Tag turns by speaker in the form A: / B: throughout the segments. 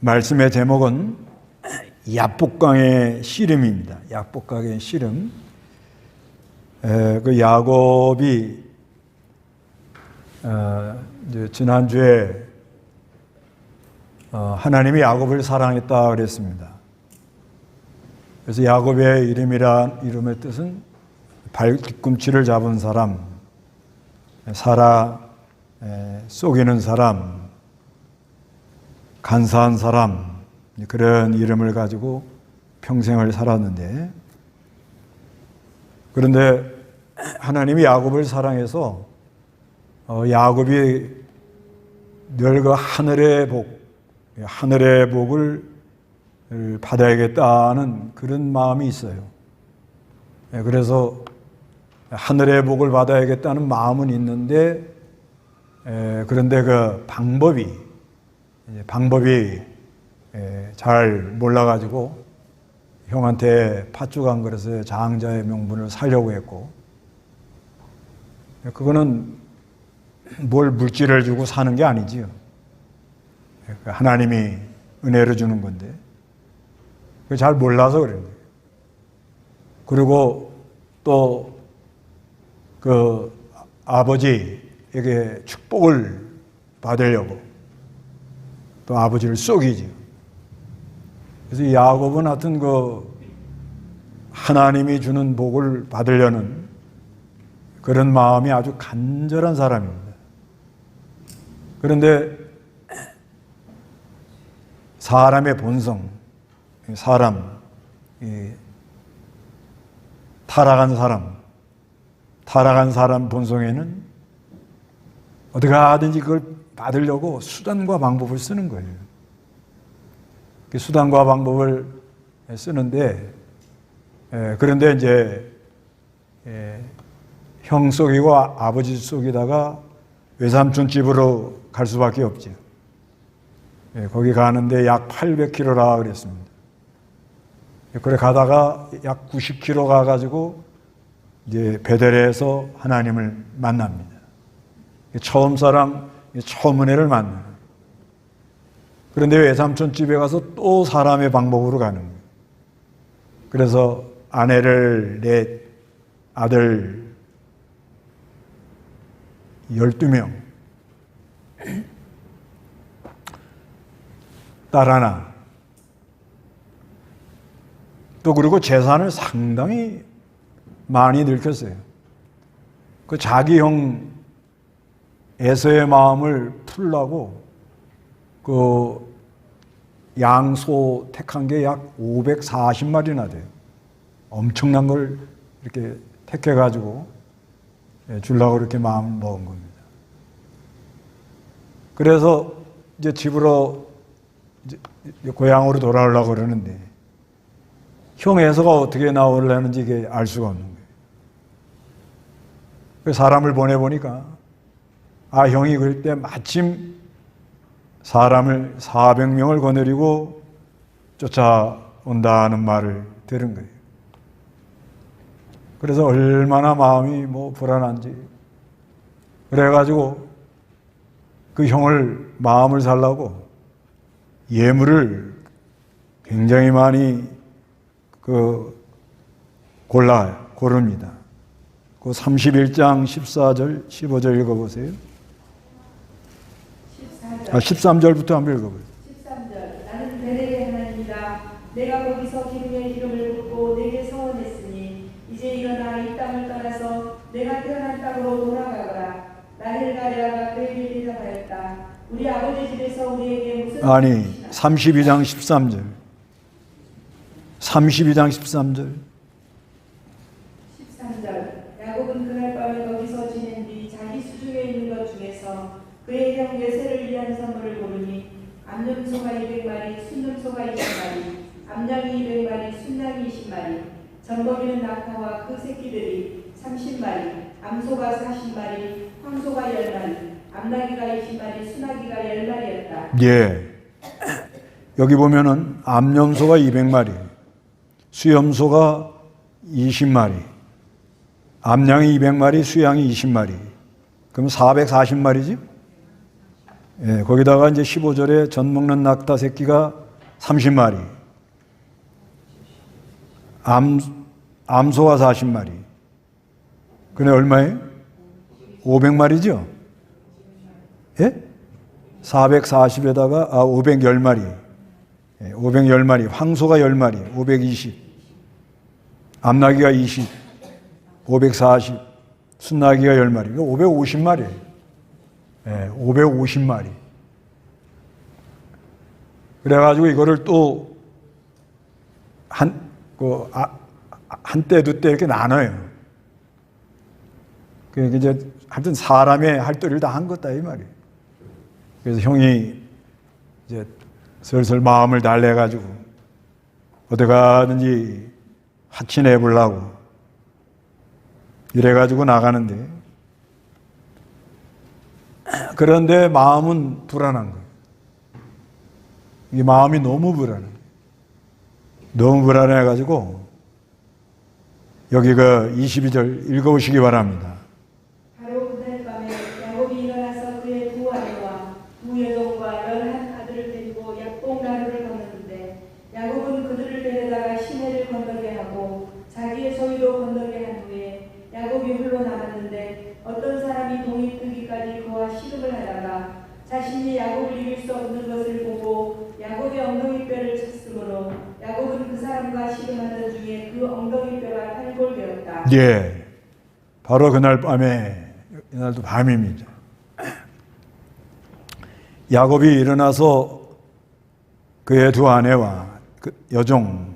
A: 말씀의 제목은 야복강의 씨름입니다. 야복강의 씨름. 그 야곱이 지난주에 하나님이 야곱을 사랑했다 그랬습니다. 그래서 야곱의 이름의 뜻은 발뒤꿈치를 잡은 사람, 속이는 사람, 간사한 사람, 그런 이름을 가지고 평생을 살았는데, 그런데 하나님이 야곱을 사랑해서 야곱이 늘 그 하늘의 복을 받아야겠다는 그런 마음이 있어요. 그래서 하늘의 복을 받아야겠다는 마음은 있는데, 그런데 그 방법이 잘 몰라가지고 형한테 팥죽 한 그릇에 장자의 명분을 살려고 했고, 그거는 뭘 물질을 주고 사는 게 아니지요. 하나님이 은혜를 주는 건데, 잘 몰라서 그래요. 그리고 또 그 아버지에게 축복을 받으려고 또 아버지를 속이죠. 그래서 야곱은 하여튼 그 하나님이 주는 복을 받으려는 그런 마음이 아주 간절한 사람입니다. 그런데 사람의 본성, 타락한 사람 본성에는 어떻게 하든지 그걸 받으려고 수단과 방법을 쓰는 거예요. 그 수단과 방법을 쓰는데, 그런데 이제 형 속이고 아버지 속이다가 외삼촌 집으로 갈 수밖에 없죠. 거기 가는데 약 800km라 그랬습니다. 그래 가다가 약 90km 가가지고 이제 베델에서 하나님을 만납니다. 처음 사랑, 처음 은혜를 만나는. 그런데 외삼촌 집에 가서 또 사람의 방법으로 가는 거예요. 그래서 아내를 넷, 아들 12명, 딸 하나, 또 그리고 재산을 상당히 많이 늙혔어요. 그 자기 형 에서의 마음을 풀라고 그 양소 택한 게 약 540마리나 돼요. 엄청난 걸 이렇게 택해가지고 주려고 이렇게 마음 먹은 겁니다. 그래서 이제 집으로 이제 고향으로 돌아오려고 그러는데 형 에서가 어떻게 나오려는지 이게 알 수가 없는 거예요. 그래서 사람을 보내보니까 형이 그럴 때 마침 사람을 400명을 거느리고 쫓아온다는 말을 들은 거예요. 그래서 얼마나 마음이 불안한지. 그래가지고 그 형을 마음을 살라고 예물을 굉장히 많이 고릅니다. 그 31장 14절, 15절 읽어보세요. 13절부터 한번 읽어보세요.
B: 13절. 나는 베델의 하나님이다. 내가 거기서 기름의 기름을 붓고 내게 서원했으니 이제 일어나 이 땅을 떠나서 내가 태어난 땅으로 돌아가거라. 라헬과 레아가 그에게 대답하였다. 우리 아버지 집에서 우리에게 무슨
A: 32장 13절. 32장 13절.
B: 13절. 야곱은 그날 밤을 거기서 지낸 뒤 자기 수중에 있는 것 중에서 그의 형 예세를 위한 선물을 고르니 암염소가 200마리, 순염소가 20마리, 암양이 200마리, 순양이 20마리, 젖먹이는 낙타와 그 새끼들이 30마리, 암소가 40마리, 황소가 10마리, 암나귀가 20마리, 순나귀가 10마리였다.
A: 예. 여기 보면은 암염소가 200마리, 수염소가 20마리, 암양이 200마리, 수양이 20마리. 그럼 440마리지? 예, 거기다가 이제 15절에 젖 먹는 낙타 새끼가 30마리, 암소가 40마리. 그래 얼마예요? 500마리죠? 예? 440에다가 510마리. 예, 510마리. 황소가 10마리. 520. 암나귀가 20. 540. 순나귀가 10마리. 550마리예요. 예, 550마리. 그래가지고 이거를 또 한때 두 때 이렇게 나눠요. 그러니까 이제 하여튼 사람의 할 도리를 다 한 것다 이 말이에요. 그래서 형이 이제 슬슬 마음을 달래가지고 어디 가든지 하친해 보려고 이래가지고 나가는데, 그런데 마음은 불안한 거예요. 이 마음이 너무 불안해. 너무 불안해가지고 여기 그 22절 읽어보시기 바랍니다.
B: 바로 그날 밤에 야곱이 일어나서 그의 두 아내와 두 여종과 11아들을 데리고 약봉나루를 건넜는데, 야곱은 그들을 데려다가 시내를 건너게 하고 자기의 소유로 건너게 한 후에 야곱이 홀로 남았는데, 어떤 사람이 동이 뜨기까지 그와 씨름을 하다가 자신이 야곱을 이길 수 없는 것을 보고 야곱의 엉덩이뼈를 쳤으므로 야곱은 그 사람과 씨름하던 중에 그 엉덩이뼈가 탈골되었다.
A: 예, 바로 그날 밤에, 이날도 밤입니다. 야곱이 일어나서 그의 두 아내와 그 여종과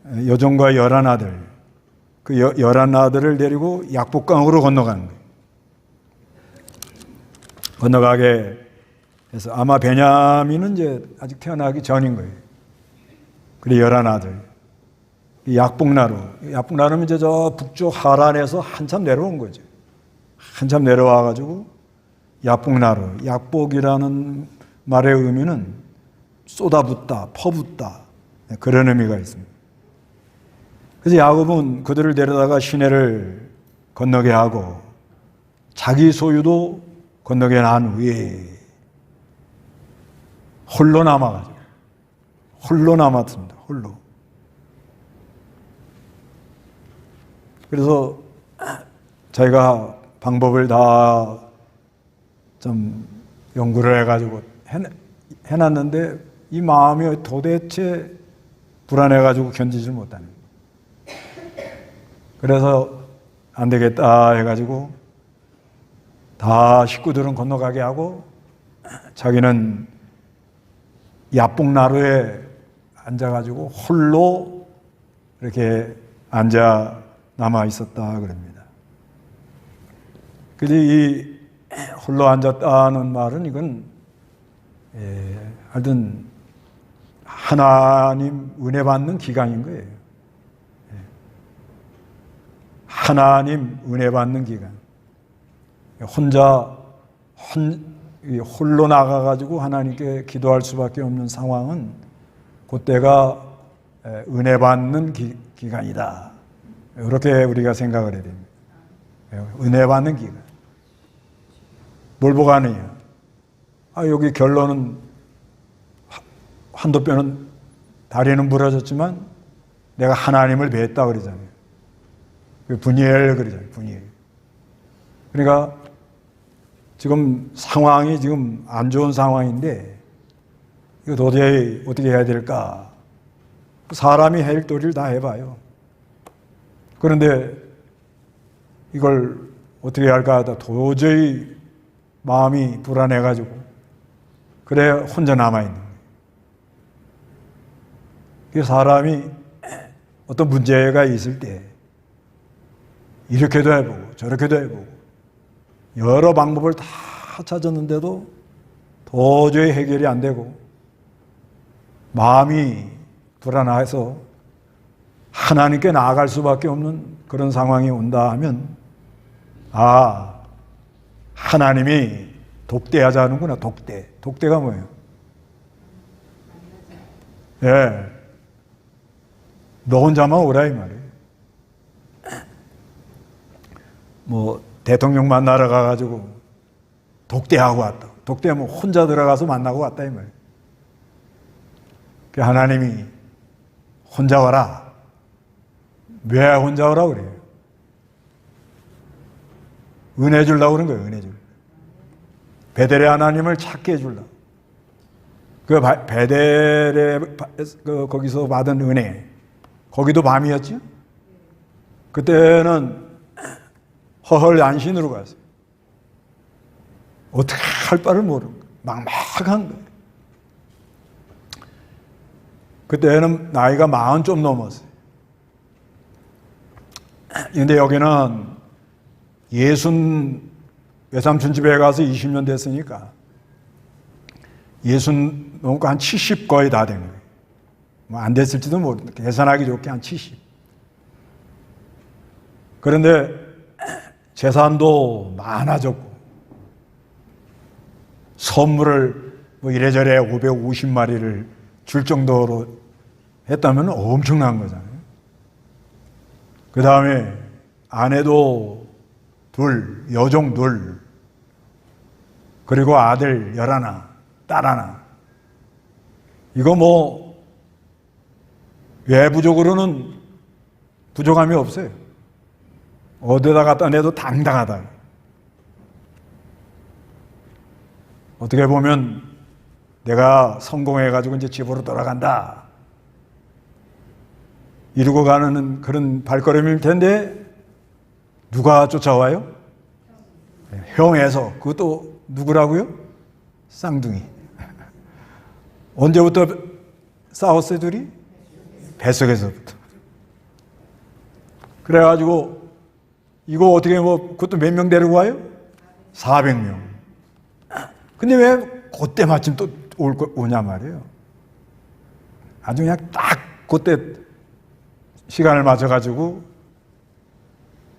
A: 11아들, 그 11아들을 데리고 약복강으로 건너가는 거예요. 건너가게 해서 아마 베냐민은 이제 아직 태어나기 전인 거예요. 그리고 11아들. 약복나루면 이제 저 북쪽 하란에서 한참 내려온 거죠. 한참 내려와가지고 약복나루. 약복이라는 말의 의미는 쏟아붓다, 퍼붓다. 그런 의미가 있습니다. 그래서 야곱은 그들을 데려다가 시내를 건너게 하고 자기 소유도 건너게 한 후에 홀로 남았습니다. 홀로. 그래서 자기가 방법을 다 좀 연구를 해가지고 해놨는데 이 마음이 도대체 불안해가지고 견디질 못하는 거예요. 그래서 안 되겠다 해가지고 다 식구들은 건너가게 하고 자기는 야복나루에 앉아가지고 홀로 이렇게 앉아 남아 있었다 그럽니다. 그래서 이 홀로 앉았다는 말은 이건 하여튼 하나님 은혜 받는 기간인 거예요. 하나님 은혜 받는 기간. 홀로 나가가지고 하나님께 기도할 수밖에 없는 상황은 그때가 은혜 받는 기간이다. 이렇게 우리가 생각을 해야 됩니다. 은혜 받는 기간. 뭘 보고 하느냐? 여기 결론은 한도 뼈는 다리는 부러졌지만 내가 하나님을 뵀다 그러잖아요. 분이엘 그러잖아요. 분이엘. 그러니까 지금 상황이 지금 안 좋은 상황인데 이거 도저히 어떻게 해야 될까? 사람이 할 도리를 다 해봐요. 그런데 이걸 어떻게 할까 하다 도저히 마음이 불안해가지고 그래 혼자 남아있는 거예요. 사람이 어떤 문제가 있을 때 이렇게도 해보고 저렇게도 해보고 여러 방법을 다 찾았는데도 도저히 해결이 안 되고 마음이 불안해서 하나님께 나아갈 수밖에 없는 그런 상황이 온다 하면 하나님이 독대하자는구나. 독대가 뭐예요? 너 혼자만 오라 이 말이에요. 대통령 만나러 가가지고 독대하고 왔다. 독대하면 혼자 들어가서 만나고 왔다 이 말이에요. 그 하나님이 혼자 와라. 왜 혼자 오라 그래요? 은혜 주려고 그런 거예요. 은혜 주려고. 베델의 하나님을 찾게 해주려고. 그 베델에 거기서 받은 은혜, 거기도 밤이었죠. 그때는 허헐 안신으로 갔어요. 어떻게 할 바를 모르는 거예요. 막막한 거예요. 그때는 나이가 40 좀 넘었어요. 그런데 여기는 외삼촌 집에 가서 20년 됐으니까 넘고 한 70 거의 다 된 거예요. 뭐 안 됐을지도 모르는데 계산하기 좋게 한 70. 그런데 재산도 많아졌고 선물을 뭐 이래저래 550마리를 줄 정도로 했다면 엄청난 거잖아요. 그 다음에 아내도 둘, 여종 둘, 그리고 아들 11, 딸 하나. 이거 뭐 외부적으로는 부족함이 없어요. 어디다 갖다 내도 당당하다. 어떻게 보면 내가 성공해가지고 이제 집으로 돌아간다 이러고 가는 그런 발걸음일 텐데 누가 쫓아와요? 형에서. 그것도 누구라고요? 쌍둥이. 언제부터 싸웠어요 둘이? 뱃속에서부터. 그래가지고 이거 어떻게 뭐 그것도 몇 명 데리고 와요? 400명. 근데 왜 그때 마침 또 오냐 말이에요. 아주 그냥 딱 그때 시간을 맞춰가지고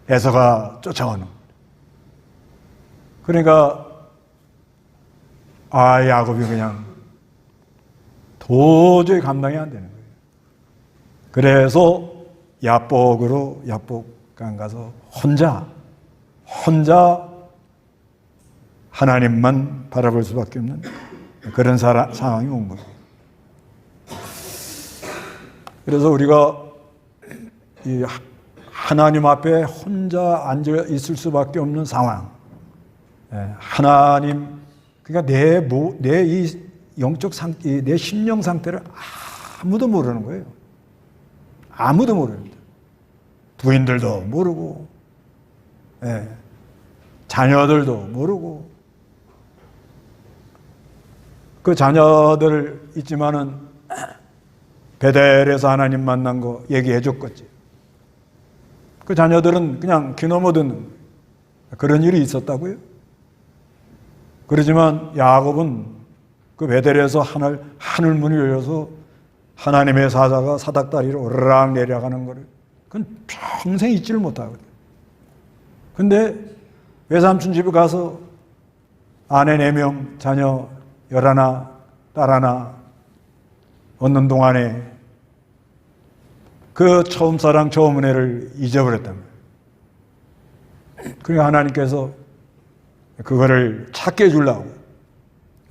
A: 에서가 쫓아오는. 그러니까 야곱이 그냥 도저히 감당이 안 되는 거예요. 그래서 야복강 가서 혼자 하나님만 바라볼 수밖에 없는 그런 상황이 온 거예요. 그래서 우리가 이 하나님 앞에 혼자 앉아 있을 수밖에 없는 상황. 하나님, 그러니까 내 이 영적 내 심령 상태를 아무도 모르는 거예요. 아무도 모릅니다. 부인들도 모르고, 자녀들도 모르고, 그 자녀들 있지만은 베델에서 하나님 만난 거 얘기해 줬겠지. 그 자녀들은 그냥 귀 넘어 듣는 그런 일이 있었다고요. 그렇지만 야곱은 그 베델에서 하늘 문이 열려서 하나님의 사자가 사닥다리로 오르락 내려가는 거를 그건 평생 잊지를 못하거든요. 근데 외삼촌 집에 가서 아내 4명, 자녀 11, 딸 하나 얻는 동안에 그 처음 사랑, 처음 은혜를 잊어버렸단 말이에요. 그러니까 하나님께서 그거를 찾게 해주려고.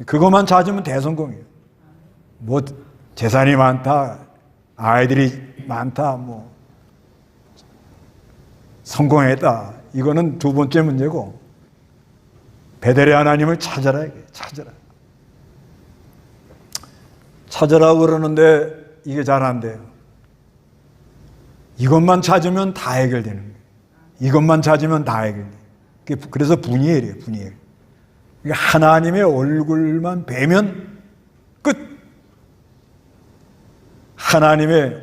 A: 그것만 찾으면 대성공이에요. 뭐 재산이 많다, 아이들이 많다, 뭐 성공했다. 이거는 두 번째 문제고 베델의 하나님을 찾아라. 찾으라고 그러는데 이게 잘 안 돼요. 이것만 찾으면 다 해결되는 거예요. 이것만 찾으면 다 해결돼요. 그래서 분이엘이에요. 그러니까 하나님의 얼굴만 뵈면 끝.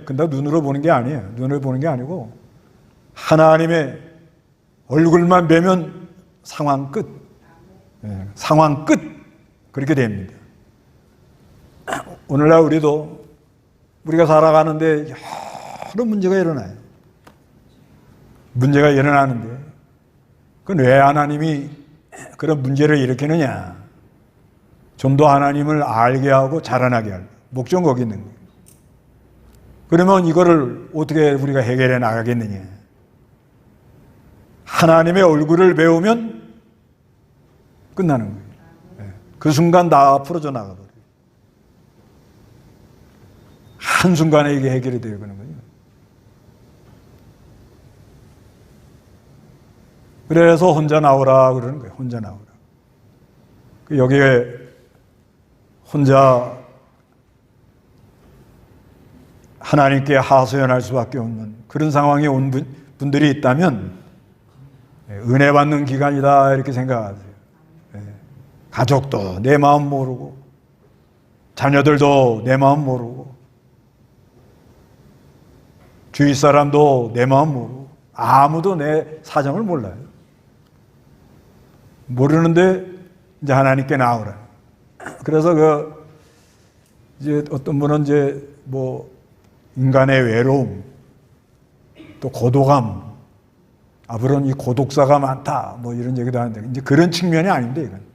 A: 근데 눈으로 보는 게 아니에요. 눈으로 보는 게 아니고 하나님의 얼굴만 뵈면 상황 끝. 상황 끝. 그렇게 됩니다. 오늘날 우리가 살아가는데 여러 문제가 일어나요. 문제가 일어나는데 그건 왜 하나님이 그런 문제를 일으키느냐? 좀 더 하나님을 알게 하고 자라나게 할 목적은 거기 있는 거예요. 그러면 이거를 어떻게 우리가 해결해 나가겠느냐? 하나님의 얼굴을 배우면 끝나는 거예요. 그 순간 다 풀어져 나가버려요. 한순간에 이게 해결이 되는 거예요. 그래서 혼자 나오라 그러는 거예요. 혼자 나오라. 여기에 혼자 하나님께 하소연할 수밖에 없는 그런 상황에 온 분들이 있다면 은혜 받는 기간이다 이렇게 생각하세요. 가족도 내 마음 모르고 자녀들도 내 마음 모르고 주위 사람도 내 마음 모르고 아무도 내 사정을 몰라요. 모르는데 이제 하나님께 나오라. 그래서 이제 어떤 분은 이제 뭐 인간의 외로움, 또 고독함, 앞으로는 이 고독사가 많다, 뭐 이런 얘기도 하는데 이제 그런 측면이 아닌데 이건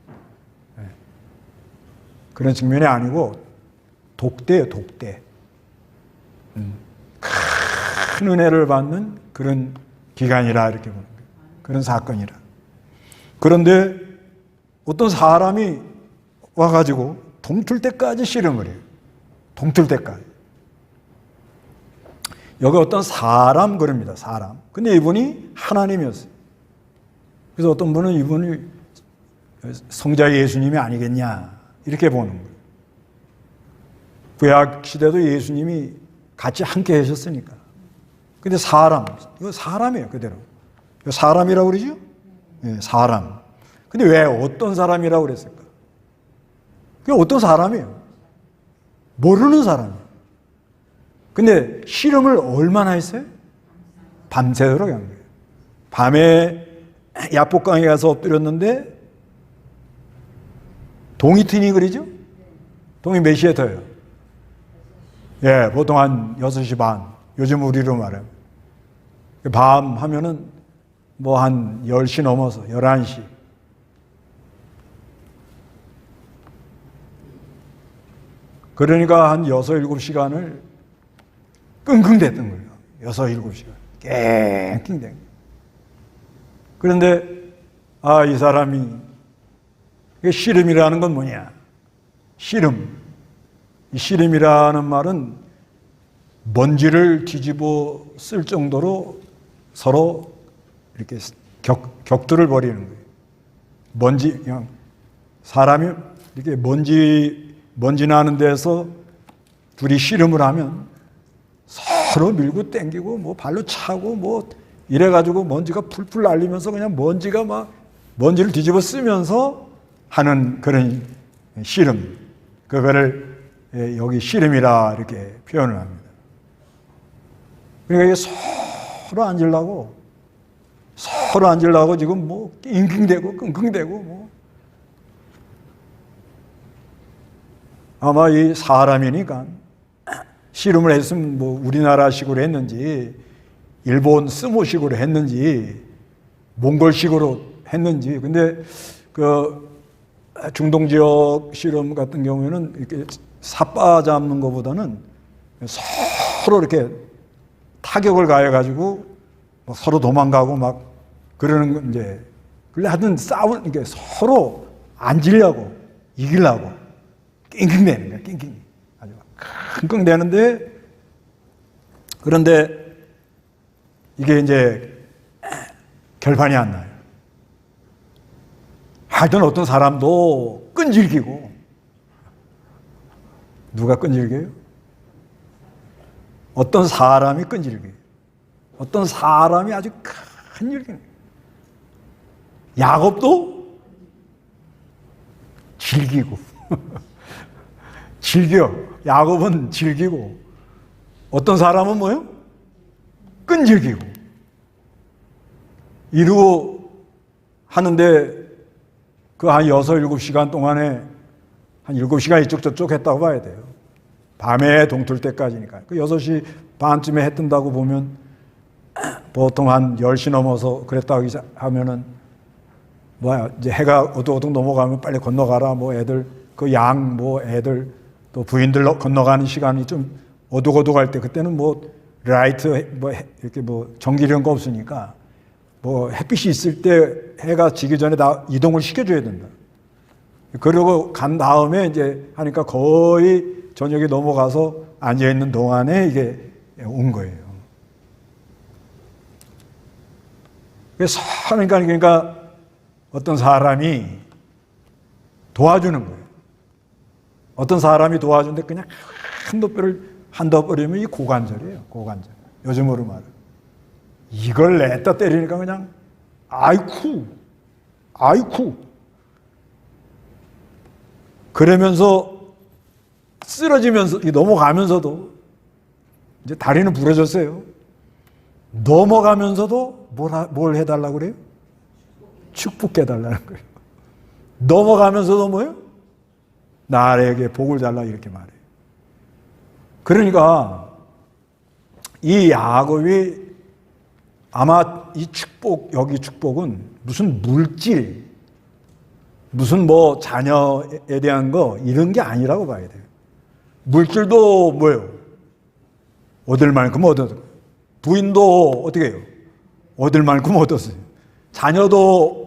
A: 그런 측면이 아니고 독대예요, 독대. 큰 은혜를 받는 그런 기간이라 이렇게 보는 거예요. 그런 사건이라. 그런데 어떤 사람이 와가지고 동틀 때까지 씨름을 해요. 동틀 때까지. 여기 어떤 사람 그럽니다. 사람. 근데 이분이 하나님이었어요. 그래서 어떤 분은 이분이 성자 예수님이 아니겠냐 이렇게 보는 거예요. 구약 시대도 예수님이 같이 함께 하셨으니까. 근데 사람, 이거 사람이에요 그대로. 이거 사람이라고 그러죠? 네, 사람. 근데 왜 어떤 사람이라고 그랬을까? 그게 어떤 사람이에요? 모르는 사람이에요. 근데 씨름을 얼마나 했어요? 밤새도록 한 거예요. 밤에 야복강에 가서 엎드렸는데 동이 트니 그러죠? 동이 몇 시에 터요? 예, 보통 한 6시 반. 요즘 우리로 말하면. 밤 하면은 뭐 한 10시 넘어서 11시. 그러니까 한 6, 7시간을 끙끙댔던 거예요. 6, 7시간. 깽깽대. 그런데 이 사람이 씨름이라는 건 뭐냐? 씨름. 이 씨름이라는 말은 먼지를 뒤집어 쓸 정도로 서로 이렇게 격투를 벌이는 거예요. 먼지, 그냥 사람이 이렇게 먼지 나는 데서 둘이 씨름을 하면 서로 밀고 땡기고 뭐 발로 차고 뭐 이래가지고 먼지가 풀풀 날리면서 그냥 먼지가 막 먼지를 뒤집어 쓰면서 하는 그런 씨름. 그거를 여기 씨름이라 이렇게 표현을 합니다. 그러니까 이게 서로 앉으려고 지금 뭐 낑낑대고 끙끙대고 뭐 아마 이 사람이니까 씨름을 했으면 뭐 우리나라식으로 했는지 일본 스모식으로 했는지 몽골식으로 했는지 근데 그 중동 지역 씨름 같은 경우에는 이렇게 삿바 잡는 것보다는 서로 이렇게 타격을 가해가지고 서로 도망가고 막 그러는 건 이제 그래 하여튼 이게 서로 앉으려고 이기려고 낑낑대는 거야, 낑낑. 아주 끙끙대는데 그런데 이게 이제 결판이 안 나요. 하여튼 어떤 사람도 끈질기고 누가 끈질겨요? 어떤 사람이 끈질겨요. 어떤 사람이 아주 큰 일이에요. 야곱도 즐기고 즐겨. 야곱은 즐기고 어떤 사람은 뭐요? 끈질기고 이루고 하는데 그 한 6, 7시간 동안에 한 7시간 이쪽 저쪽 했다고 봐야 돼요. 밤에 동틀 때까지니까. 그 6시 반쯤에 해 뜬다고 보면 보통 한 10시 넘어서 그랬다고 하면은 뭐야 이제 해가 어둑어둑 넘어가면 빨리 건너가라 뭐 애들 그 양 뭐 애들 또 부인들 건너가는 시간이 좀 어둑어둑할 때 그때는 뭐 라이트 뭐 이렇게 뭐 전기 이런 거 없으니까 뭐 햇빛이 있을 때 해가 지기 전에 다 이동을 시켜줘야 된다. 그러고 간 다음에 이제 하니까 거의 저녁이 넘어가서 앉아 있는 동안에 이게 온 거예요. 그러니까 어떤 사람이 도와주는 거예요. 어떤 사람이 도와주는데 그냥 한도 뼈리면 이 고관절이에요. 고관절. 요즘으로 말해. 이걸 냈다 때리니까 그냥 아이쿠. 그러면서 쓰러지면서 넘어가면서도 이제 다리는 부러졌어요. 넘어가면서도 뭘 해달라고 그래요? 축복해달라는 거예요. 넘어가면서도 뭐예요? 나에게 복을 달라 이렇게 말해요. 그러니까 이 야곱이 아마 이 축복, 여기 축복은 무슨 물질, 무슨 뭐 자녀에 대한 거 이런 게 아니라고 봐야 돼요. 물질도 뭐예요? 얻을 만큼 얻었어요. 부인도 어떻게 해요? 얻을 만큼 얻었어요. 자녀도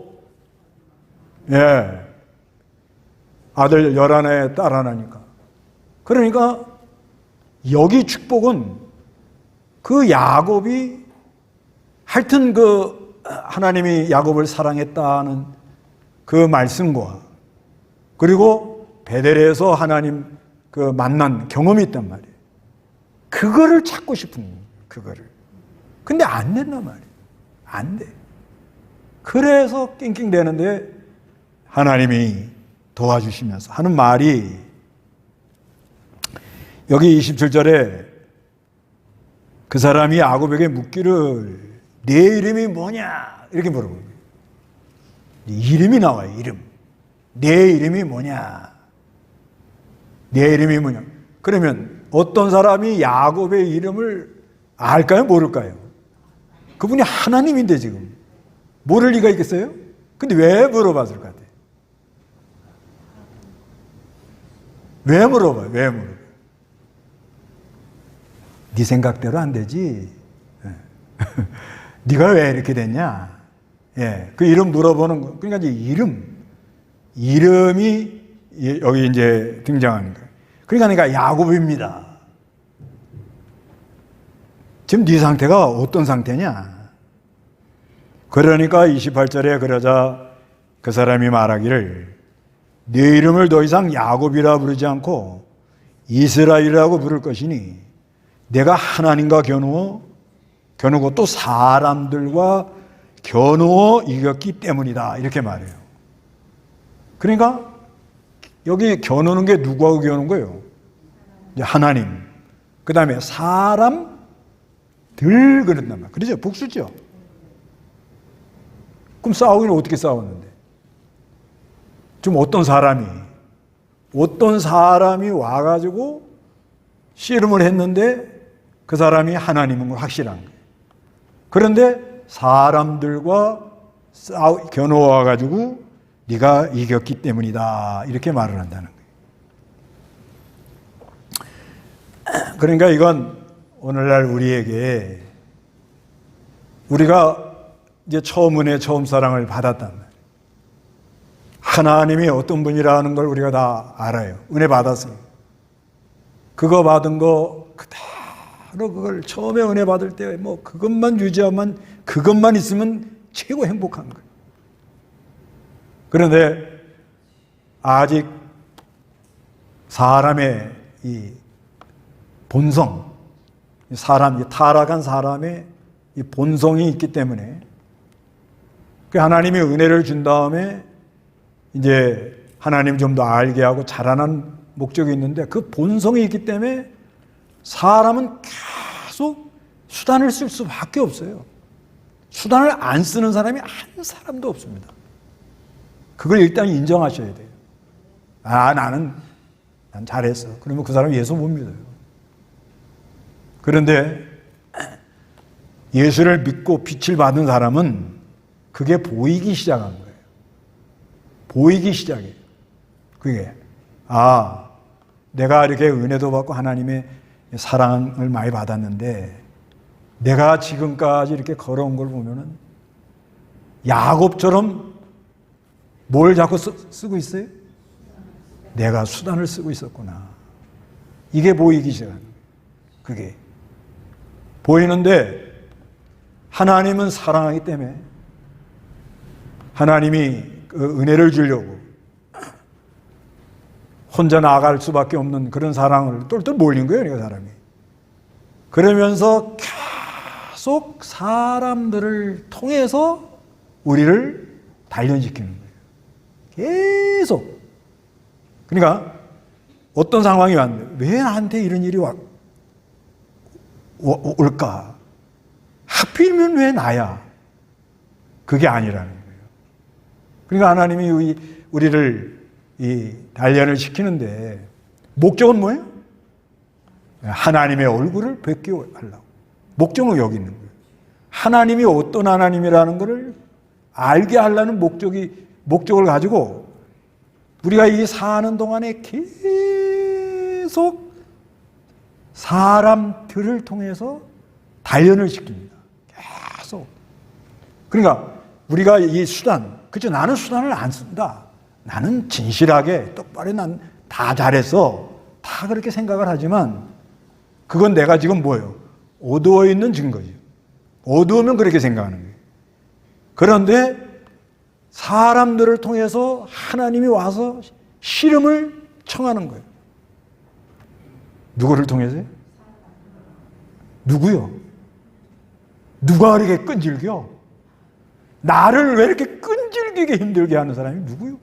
A: 아들 11에 딸 하나니까. 그러니까 여기 축복은 그 야곱이 하여튼 그 하나님이 야곱을 사랑했다는 그 말씀과 그리고 베델에서 하나님 그 만난 경험이 있단 말이에요. 그거를 찾고 싶은 거예요. 그거를. 근데 안 된단 말이에요. 안 돼. 그래서 낑낑대는데 하나님이 도와주시면서 하는 말이 여기 27절에 그 사람이 야곱에게 묻기를 내 이름이 뭐냐 이렇게 물어보는 거예요. 이름이 나와요. 이름. 내 이름이 뭐냐. 내 이름이 뭐냐. 그러면 어떤 사람이 야곱의 이름을 알까요? 모를까요? 그분이 하나님인데 지금 모를 리가 있겠어요? 근데 왜 물어봤을 것 같아요? 왜 물어봐요? 왜 물어봐요? 네 생각대로 안 되지. 네가 왜 이렇게 됐냐? 그 이름 물어보는 거. 그러니까 이제 이름이 여기 이제 등장하는 거예요. 그러니까 내가 야곱입니다. 지금 네 상태가 어떤 상태냐? 그러니까 28절에 그러자 그 사람이 말하기를 네 이름을 더 이상 야곱이라 부르지 않고 이스라엘이라고 부를 것이니 내가 하나님과 겨누고 또 사람들과 겨누어 이겼기 때문이다. 이렇게 말해요. 그러니까 여기 겨누는 게 누구하고 겨누는 거예요? 이제 하나님. 그 다음에 사람들 그런단 말이에요. 그렇죠? 복수죠. 그럼 싸우기는 어떻게 싸웠는데? 좀 어떤 사람이 와가지고 씨름을 했는데 그 사람이 하나님인 걸 확실한 거예요. 그런데 사람들과 겨누어와가지고 네가 이겼기 때문이다. 이렇게 말을 한다는 거예요. 그러니까 이건 오늘날 우리에게 우리가 이제 처음 은혜, 처음 사랑을 받았단 말이에요. 하나님이 어떤 분이라는 걸 우리가 다 알아요. 은혜 받았어요. 그거 받은 거 그대로 그걸 처음에 은혜 받을 때 뭐 그것만 유지하면 그것만 있으면 최고 행복한 거예요. 그런데 아직 사람의 이 본성, 타락한 사람의 이 본성이 있기 때문에 하나님이 은혜를 준 다음에 이제 하나님 좀 더 알게 하고 자라난 목적이 있는데 그 본성이 있기 때문에 사람은 계속 수단을 쓸 수밖에 없어요. 수단을 안 쓰는 사람이 한 사람도 없습니다. 그걸 일단 인정하셔야 돼요. 난 잘했어. 그러면 그 사람 예수 못 믿어요. 그런데 예수를 믿고 빛을 받은 사람은 그게 보이기 시작한 거예요. 보이기 시작해요. 그게 내가 이렇게 은혜도 받고 하나님의 사랑을 많이 받았는데 내가 지금까지 이렇게 걸어온 걸 보면은 야곱처럼 뭘 자꾸 쓰고 있어요? 내가 수단을 쓰고 있었구나. 이게 보이기 시작하는 거예요. 그게 보이는데 하나님은 사랑하기 때문에 하나님이 그 은혜를 주려고 혼자 나아갈 수밖에 없는 그런 사랑을 똘똘 몰린 거예요, 그 사람이. 그러면서 계속 사람들을 통해서 우리를 단련시키는 거예요. 계속. 그러니까 어떤 상황이 왔는데 왜 나한테 이런 일이 올까? 하필이면 왜 나야? 그게 아니라는 거예요. 그러니까 하나님이 우리를 이 단련을 시키는데 목적은 뭐예요? 하나님의 얼굴을 뵙게 하려고. 목적은 여기 있는 거예요. 하나님이 어떤 하나님이라는 것을 알게 하려는 목적을 가지고 우리가 이 사는 동안에 계속 사람들을 통해서 단련을 시킵니다. 계속. 그러니까 우리가 이 수단, 그죠? 나는 수단을 안 쓴다. 나는 진실하게 똑바로 난 다 잘했어. 다 그렇게 생각을 하지만 그건 내가 지금 뭐예요? 어두워 있는 증거죠. 어두우면 그렇게 생각하는 거예요. 그런데 사람들을 통해서 하나님이 와서 씨름을 청하는 거예요. 누구를 통해서요? 누구요? 누가 그렇게 끈질겨? 나를 왜 이렇게 끈질기게 힘들게 하는 사람이 누구요?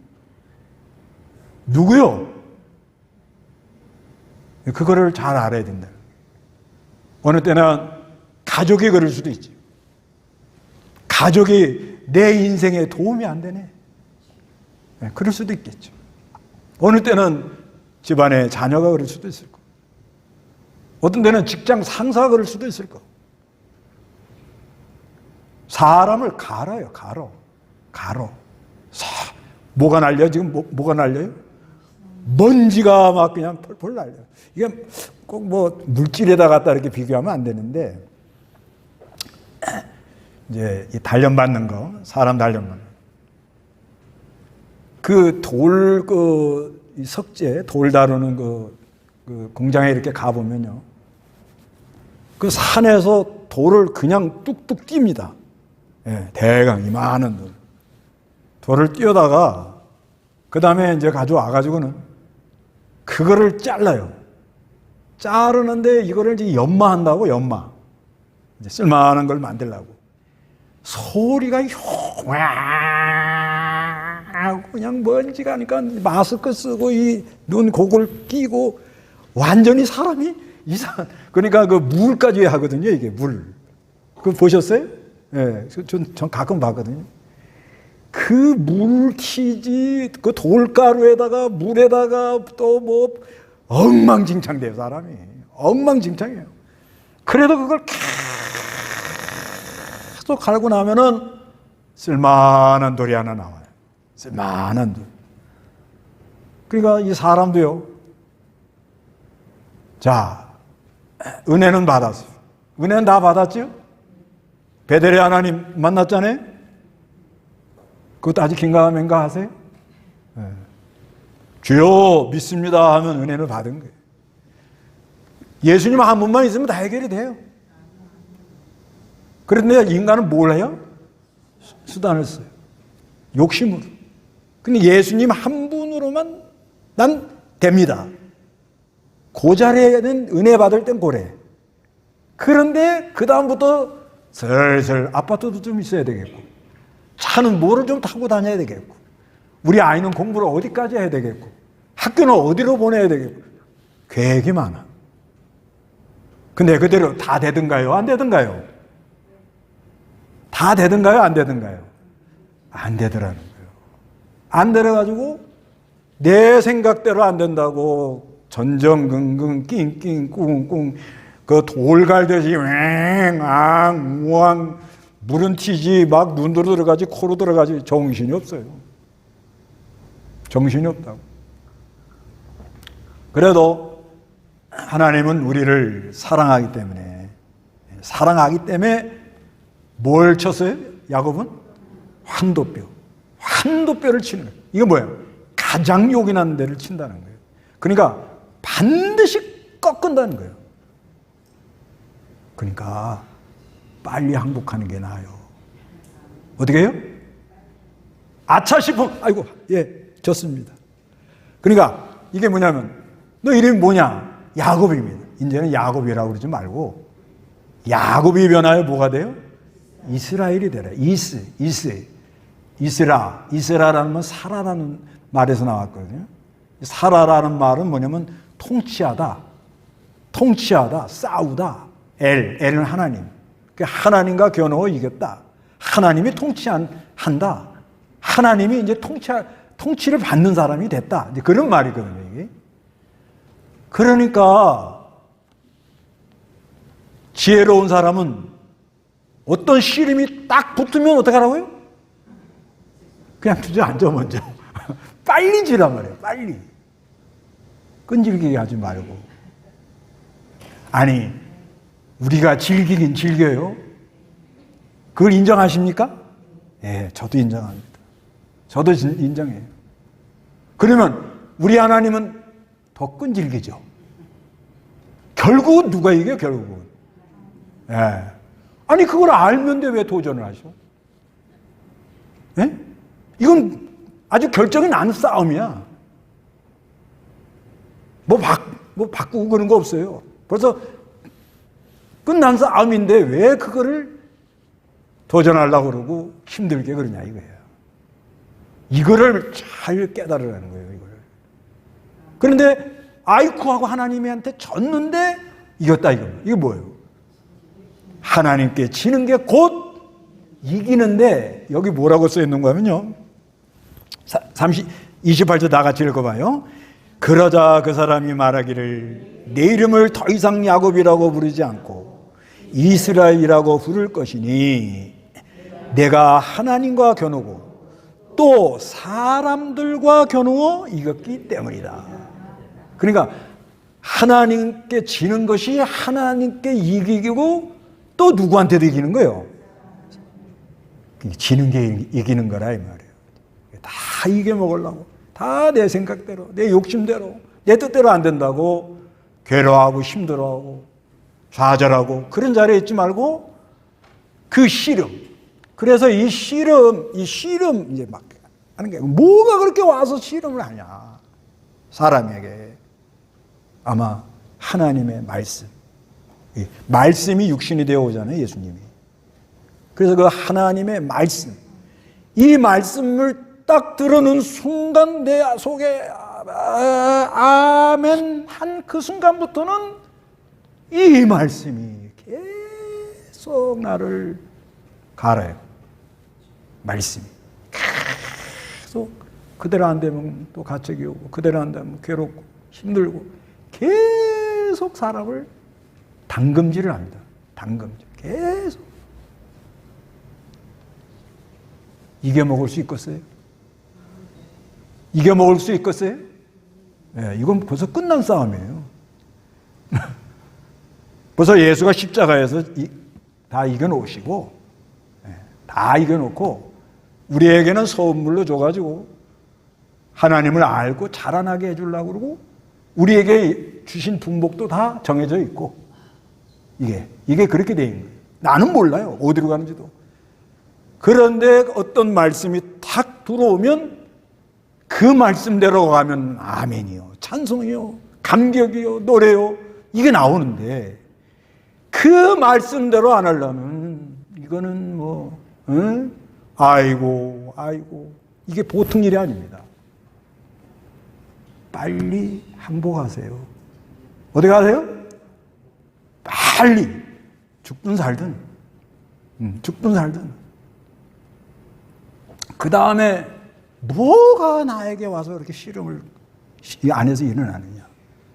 A: 누구요? 그거를 잘 알아야 된다. 어느 때는 가족이 그럴 수도 있지. 가족이 내 인생에 도움이 안 되네. 그럴 수도 있겠죠. 어느 때는 집안의 자녀가 그럴 수도 있을 거고. 어떤 때는 직장 상사가 그럴 수도 있을 거고. 사람을 갈아요, 갈어. 뭐가 날려? 지금 뭐가 날려요? 먼지가 막 그냥 펄펄 날려요. 이게 꼭 뭐 물질에다 갖다 이렇게 비교하면 안 되는데, 이제 이 단련받는 거, 사람 단련받는 그 석재, 돌 다루는 그 공장에 이렇게 가보면요. 그 산에서 돌을 그냥 뚝뚝 띱니다. 예, 대강 이만한 돌을 띄우다가 그 다음에 이제 가져와가지고는 그거를 잘라요. 자르는데 이거를 이제 연마한다고, 연마. 이제 쓸만한 걸 만들려고. 소리가 휘황 그냥 먼지가 하니까 마스크 쓰고 이 눈 고글 끼고 완전히 사람이 이상. 그러니까 그 물까지 하거든요, 이게 물. 그거 보셨어요? 예, 전 가끔 봤거든요. 그 물티지, 그 돌가루에다가 물에다가 또 뭐 엉망진창돼요, 사람이. 엉망진창이에요. 그래도 그걸 계속 갈고 나면은 쓸만한 돌이 하나 나와요. 쓸만한 돌. 그러니까 이 사람도요. 자, 은혜는 받았어요. 은혜는 다 받았죠? 베델의 하나님 만났잖아요? 그것도 아직 긴가민가 하세요? 네. 주여 믿습니다 하면 은혜를 받은 거예요. 예수님 한 분만 있으면 다 해결이 돼요. 그런데 인간은 뭘 해요? 수단을 써요. 욕심으로. 근데 예수님 한 분으로만 난 됩니다. 그 자리에는 은혜 받을 땐 고래. 그런데 그 다음부터 슬슬 아파트도 좀 있어야 되겠고, 차는 뭐를 좀 타고 다녀야 되겠고, 우리 아이는 공부를 어디까지 해야 되겠고, 학교는 어디로 보내야 되겠고, 계획이 많아. 근데 그대로 다 되든가요? 안 되든가요? 다 되든가요? 안 되든가요? 안 되더라는 거예요. 안 되어가지고 내 생각대로 안 된다고 전전긍긍 낑낑 꿍꿍 그 돌갈듯이 왱 우왕 물은 튀지 막 눈으로 들어가지 코로 들어가지 정신이 없어요. 정신이 없다고. 그래도 하나님은 우리를 사랑하기 때문에 뭘 쳤어요? 야곱은? 환도뼈를 치는 거예요. 이거 뭐예요? 가장 요긴한 데를 친다는 거예요. 그러니까 반드시 꺾은다는 거예요. 그러니까 빨리 항복하는 게 나아요. 어떻게 해요? 아차 싶으면 아이고 졌습니다. 그러니까 이게 뭐냐면 너 이름이 뭐냐? 야곱입니다. 이제는 야곱이라고 그러지 말고 야곱이 변하여 뭐가 돼요? 이스라엘이 되라. 이스라라는 건 사라라는 말에서 나왔거든요. 사라라는 말은 뭐냐면 통치하다, 싸우다. 엘은 하나님. 하나님과 겨누어 이겼다. 하나님이 통치한다. 하나님이 이제 통치를 받는 사람이 됐다. 이제 그런 말이거든요, 이게. 그러니까 지혜로운 사람은 어떤 씨름이 딱 붙으면 어떻게 하라고요? 그냥 주저앉아 먼저. 빨리 지란 말이에요. 빨리. 끈질기게 하지 말고. 아니 우리가 즐기긴 즐겨요. 그걸 인정하십니까? 예, 저도 인정합니다. 저도 인정해요. 그러면 우리 하나님은 더 끈질기죠. 결국은 누가 이겨요? 결국은. 예. 아니 그걸 알면데 왜 도전을 하셔? 예? 이건 아주 결정이 나는 싸움이야. 뭐 바꾸고 그런 거 없어요. 벌써 끝난 싸움인데 왜 그거를 도전하려고 그러고 힘들게 그러냐 이거예요. 이거를 잘 깨달으라는 거예요. 이거를. 그런데 아이쿠하고 하나님한테 졌는데 이겼다 이겁니다. 이게 뭐예요? 하나님께 지는 게 곧 이기는데 여기 뭐라고 써 있는 거냐면요. 28절 다 같이 읽어봐요. 그러자 그 사람이 말하기를 내 이름을 더 이상 야곱이라고 부르지 않고 이스라엘이라고 부를 것이니 내가 하나님과 겨누고 또 사람들과 겨누어 이겼기 때문이다. 그러니까 하나님께 지는 것이 하나님께 이기고 또 누구한테도 이기는 거예요. 지는 게 이기는 거라 이 말이에요. 다 이겨먹으려고 다 내 생각대로 내 욕심대로 내 뜻대로 안 된다고 괴로워하고 힘들어하고 좌절하고 그런 자리에 있지 말고 그 씨름. 그래서 이 씨름 이제 막 하는 게 뭐가 그렇게 와서 씨름을 하냐. 사람에게 아마 하나님의 말씀이 육신이 되어 오잖아요. 예수님이. 그래서 그 하나님의 말씀 이 말씀을 딱 들어는 순간 내 속에 아멘 한 그 순간부터는 이 말씀이 계속 나를 갈아요. 말씀이 계속 그대로 안 되면 또 가책이 오고 그대로 안 되면 괴롭고 힘들고 계속 사람을 담금질을 합니다. 담금질 계속 이겨먹을 수 있겠어요? 이겨먹을 수 있겠어요? 네, 이건 벌써 끝난 싸움이에요. 벌써 예수가 십자가에서 다 이겨놓으시고 다 이겨놓고 우리에게는 선물로 줘가지고 하나님을 알고 자라나게 해주려고 그러고 우리에게 주신 분복도 다 정해져 있고 이게 그렇게 돼 있는 거예요. 나는 몰라요. 어디로 가는지도. 그런데 어떤 말씀이 탁 들어오면 그 말씀대로 가면 아멘이요, 찬송이요, 감격이요, 노래요 이게 나오는데 그 말씀대로 안 하려면 이거는 뭐 아이고 이게 보통 일이 아닙니다. 빨리 항복하세요. 어디 가세요? 빨리 죽든 살든 그 다음에 뭐가 나에게 와서 이렇게 씨름을 이 안에서 일어나느냐.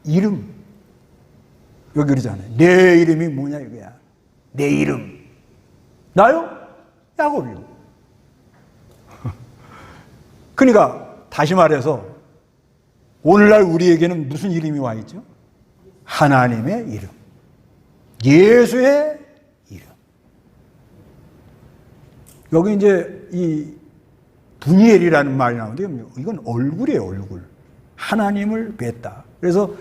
A: 이름 여기 그러잖아요. 내 이름이 뭐냐 이거야. 내 이름 나요? 야곱이요. 그러니까 다시 말해서 오늘날 우리에게는 무슨 이름이 와 있죠? 하나님의 이름, 예수의 이름. 여기 이제 이 분이엘이라는 말이 나오는데 이건 얼굴이에요, 얼굴. 하나님을 뵀다. 그래서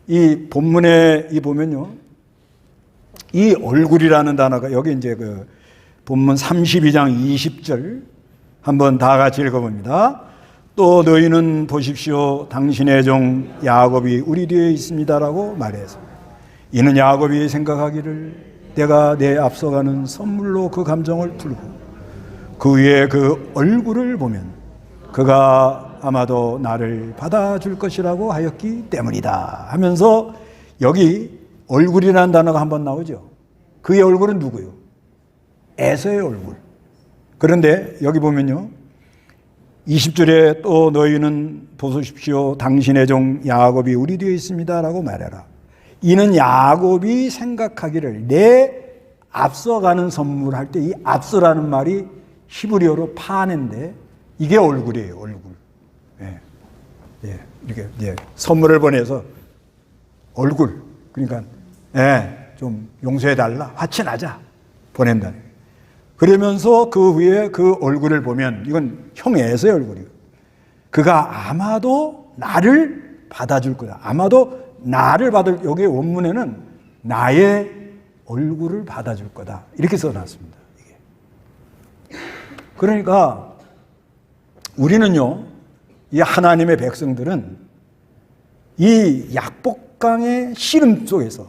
A: 이 본문에 보면요, 이 얼굴이라는 단어가 여기 이제 그 본문 32장 20절 한번 다 같이 읽어봅니다. 또 너희는 보십시오, 당신의 종 야곱이 우리 뒤에 있습니다라고 말해서, 이는 야곱이 생각하기를 내가 내 앞서가는 선물로 그 감정을 풀고 그 위에 그 얼굴을 보면 그가 아마도 나를 받아줄 것이라고 하였기 때문이다 하면서, 여기 얼굴이라는 단어가 한번 나오죠. 그의 얼굴은 누구요? 에서의 얼굴. 그런데 여기 보면요, 20절에 또 너희는 보십시오, 당신의 종 야곱이 우리 뒤에 있습니다라고 말해라. 이는 야곱이 생각하기를 내 앞서가는 선물할 때, 이 앞서라는 말이 히브리어로 파네인데 이게 얼굴이에요, 얼굴. 예. 예. 이렇게, 예. 선물을 보내서 얼굴, 그러니까, 예. 좀 용서해달라, 화치 나자 보낸다. 그러면서 그 위에 그 얼굴을 보면 이건 형 에서의 얼굴이에요. 그가 아마도 나를 받아줄 거다. 아마도 나를 받을, 여기 원문에는 나의 얼굴을 받아줄 거다, 이렇게 써놨습니다. 이게. 그러니까 우리는요, 이 하나님의 백성들은 이 약복강의 씨름 속에서,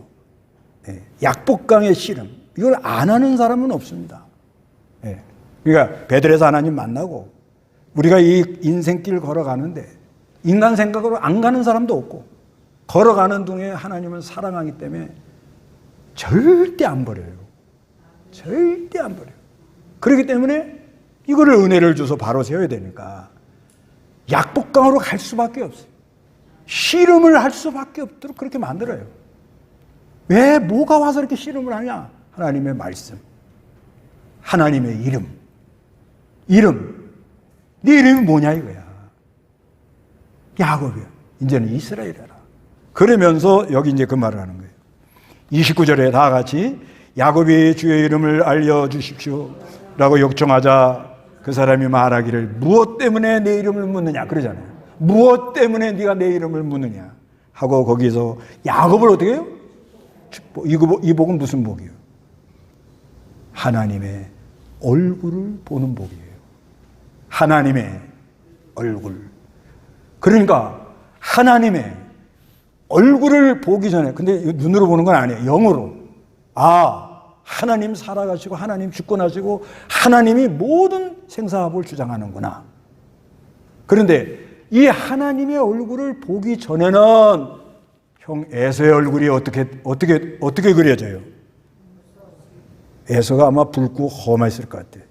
A: 약복강의 씨름, 이걸 안 하는 사람은 없습니다. 그러니까 베들에서 하나님 만나고 우리가 이 인생길 걸어가는데 인간 생각으로 안 가는 사람도 없고, 걸어가는 중에 하나님은 사랑하기 때문에 절대 안 버려요. 절대 안 버려요. 그렇기 때문에 이거를 은혜를 줘서 바로 세워야 되니까 약복강으로 갈 수밖에 없어요. 씨름을 할 수밖에 없도록 그렇게 만들어요. 왜, 뭐가 와서 이렇게 씨름을 하냐? 하나님의 말씀, 하나님의 이름. 네 이름이 뭐냐 이거야. 야곱이야. 이제는 이스라엘이라. 그러면서 여기 이제 그 말을 하는 거예요. 29절에 다 같이 야곱이 주의 이름을 알려주십시오 라고 요청하자 그 사람이 말하기를 무엇 때문에 내 이름을 묻느냐 그러잖아요. 무엇 때문에 네가 내 이름을 묻느냐 하고 거기서 야곱을 어떻게 해요? 이 복은 무슨 복이에요? 하나님의 얼굴을 보는 복이에요. 하나님의 얼굴. 그러니까 하나님의 얼굴을 보기 전에, 근데 눈으로 보는 건 아니에요. 영으로. 아, 하나님 살아가시고 하나님 주권하시고 하나님이 모든 생사합을 주장하는구나. 그런데 이 하나님의 얼굴을 보기 전에는 형 에서의 얼굴이 어떻게 그려져요? 에서가 아마 붉고 험했을 것 같아.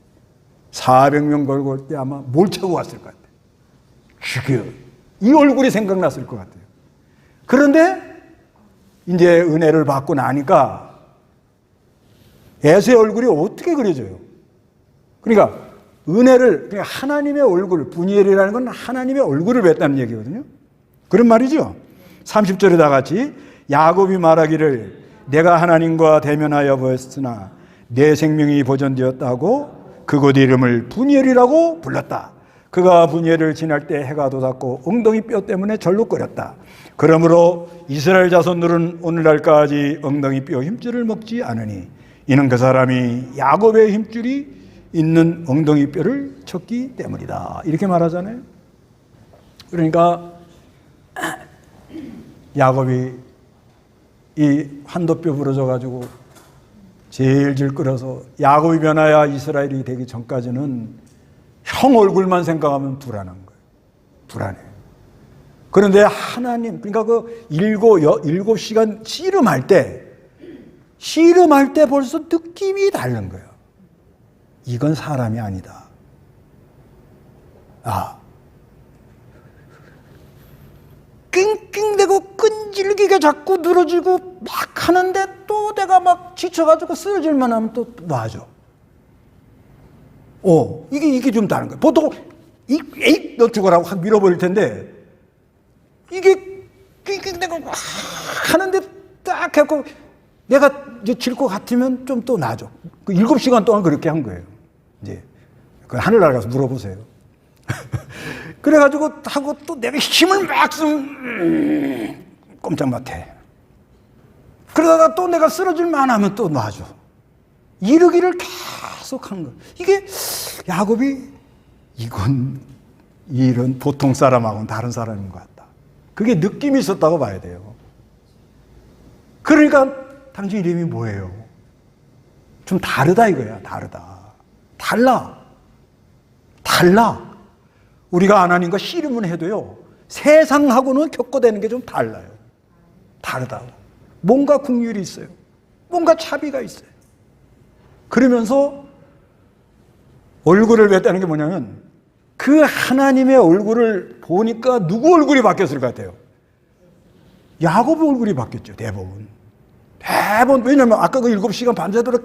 A: 400명 걸고 올 때 아마 몰차고 왔을 것 같아. 죽여. 이 얼굴이 생각났을 것 같아요. 그런데 이제 은혜를 받고 나니까 에서의 얼굴이 어떻게 그려져요? 그러니까 은혜를, 그러니까 하나님의 얼굴, 분이엘이라는 건 하나님의 얼굴을 뵀다는 얘기거든요. 그런 말이죠. 30절에 다 같이 야곱이 말하기를 내가 하나님과 대면하여 보았으나 내 생명이 보존되었다고 그곳 이름을 분이엘이라고 불렀다. 그가 분이엘을 지날 때 해가 돋았고 엉덩이 뼈 때문에 절룩거렸다. 그러므로 이스라엘 자손들은 오늘날까지 엉덩이 뼈 힘줄을 먹지 않으니 이는 그 사람이 야곱의 힘줄이 있는 엉덩이 뼈를 쳤기 때문이다. 이렇게 말하잖아요. 그러니까 야곱이 이 환도뼈 부러져 가지고 질질 끓어서 야곱이 변하여 이스라엘이 되기 전까지는 형 얼굴만 생각하면 불안한 거예요. 불안해. 그런데 하나님, 그러니까 그 7시간 씨름할 때 벌써 느낌이 다른 거예요. 이건 사람이 아니다. 아, 낑낑대고 끈질기게 자꾸 늘어지고 막 하는데 또 내가 막 지쳐가지고 쓰러질만 하면 또 놔줘. 이게 좀 다른 거야. 보통 에이 너 죽어라고 확 밀어버릴 텐데 이게 낑낑대고 막 하는데 딱 해갖고 내가 이제 질 것 같으면 좀 또 놔줘. 그 7시간 동안 그렇게 한 거예요. 이제 그 하늘나라 가서 물어보세요. 그래가지고 하고 또 내가 힘을 막 쓰면 꼼짝 못해. 그러다가 또 내가 쓰러질 만하면 또 놔줘. 이러기를 계속 한 거. 이게 야곱이 이건 이런 보통 사람하고는 다른 사람인 것 같다. 그게 느낌이 있었다고 봐야 돼요. 그러니까 당신 이름이 뭐예요? 좀 다르다 이거야. 달라. 우리가 하나님과 씨름을 해도요, 세상하고는 겪어대는 게 좀 달라요. 다르다고. 뭔가 긍휼이 있어요. 뭔가 차비가 있어요. 그러면서 얼굴을 뵀다는 게 뭐냐면 그 하나님의 얼굴을 보니까 누구 얼굴이 바뀌었을 것 같아요? 야곱 얼굴이 바뀌었죠. 대부분. 왜냐면 아까 그 7시간 밤새도록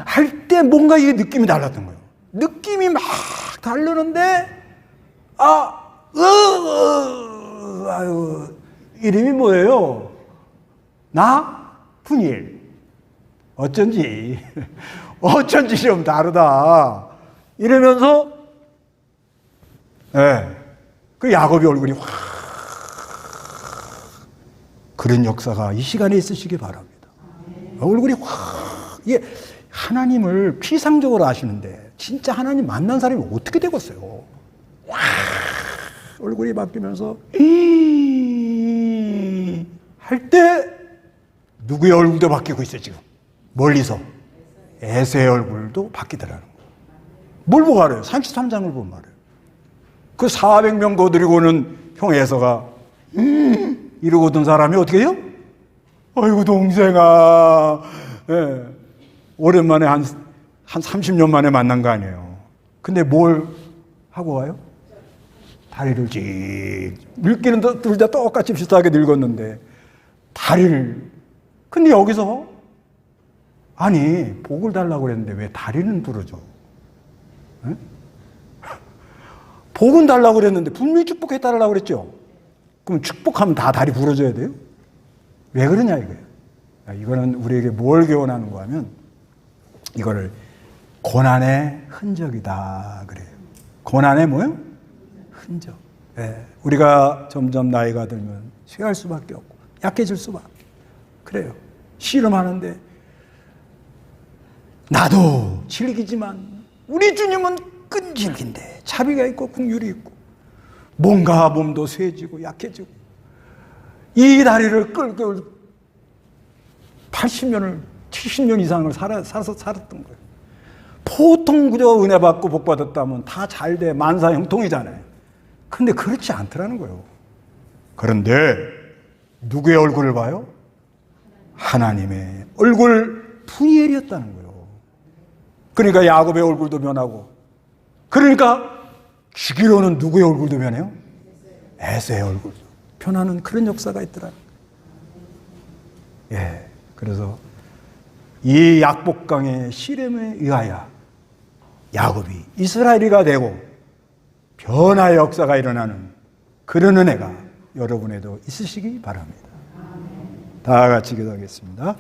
A: 할 때 뭔가 이게 느낌이 달랐던 거예요. 느낌이 막 다르는데 이름이 뭐예요? 분일. 어쩐지 좀 다르다. 이러면서, 그 야곱의 얼굴이 확, 그런 역사가 이 시간에 있으시기 바랍니다. 얼굴이 확, 이게 하나님을 피상적으로 아시는데, 진짜 하나님 만난 사람이 어떻게 되겠어요? 확, 얼굴이 바뀌면서, 할 때, 누구의 얼굴도 바뀌고 있어요, 지금. 멀리서. 에서의 얼굴도 바뀌더라는 거예요. 뭘 보고 알아요? 33장을 보면 말이에요. 그 400명 거드리고 오는 형 에서가 이러고 오던 사람이 어떻게 해요? 아이고 동생아. 오랜만에 한 30년 만에 만난 거 아니에요. 근데 뭘 하고 와요? 다리를 직. 늙기는 둘 다 똑같이 비슷하게 늙었는데 다리를. 근데 여기서 아니 복을 달라고 그랬는데 왜 다리는 부러져? 복은 달라고 그랬는데 분명히 축복해달라고 그랬죠? 그럼 축복하면 다 다리 부러져야 돼요? 왜 그러냐 이거예요. 이거는 우리에게 뭘 교훈하는 거 하면 이거를 고난의 흔적이다 그래요. 고난의 뭐예요? 흔적. 우리가 점점 나이가 들면 쇠할 수밖에 없고 약해질 수밖에. 그래요. 씨름하는데 나도 질기지만 우리 주님은 끈질긴데 자비가 있고 긍휼이 있고 뭔가 몸도 쇠지고 약해지고 이 다리를 끌고 80년을 70년 이상을 살았던 거예요. 보통 그저 은혜 받고 복 받았다면 다 잘 돼 만사형통이잖아요. 근데 그렇지 않더라는 거예요. 그런데 누구의 얼굴을 봐요? 하나님의 얼굴 푸니엘이었다는 거예요. 그러니까 야곱의 얼굴도 변하고, 그러니까 죽이려는 누구의 얼굴도 변해요? 에서의 얼굴도 변하는 그런 역사가 있더라고요. 그래서 이 약복강의 시름에 의하여 야곱이 이스라엘이가 되고 변화의 역사가 일어나는 그런 은혜가 여러분에도 있으시기 바랍니다. 다 같이 기도하겠습니다.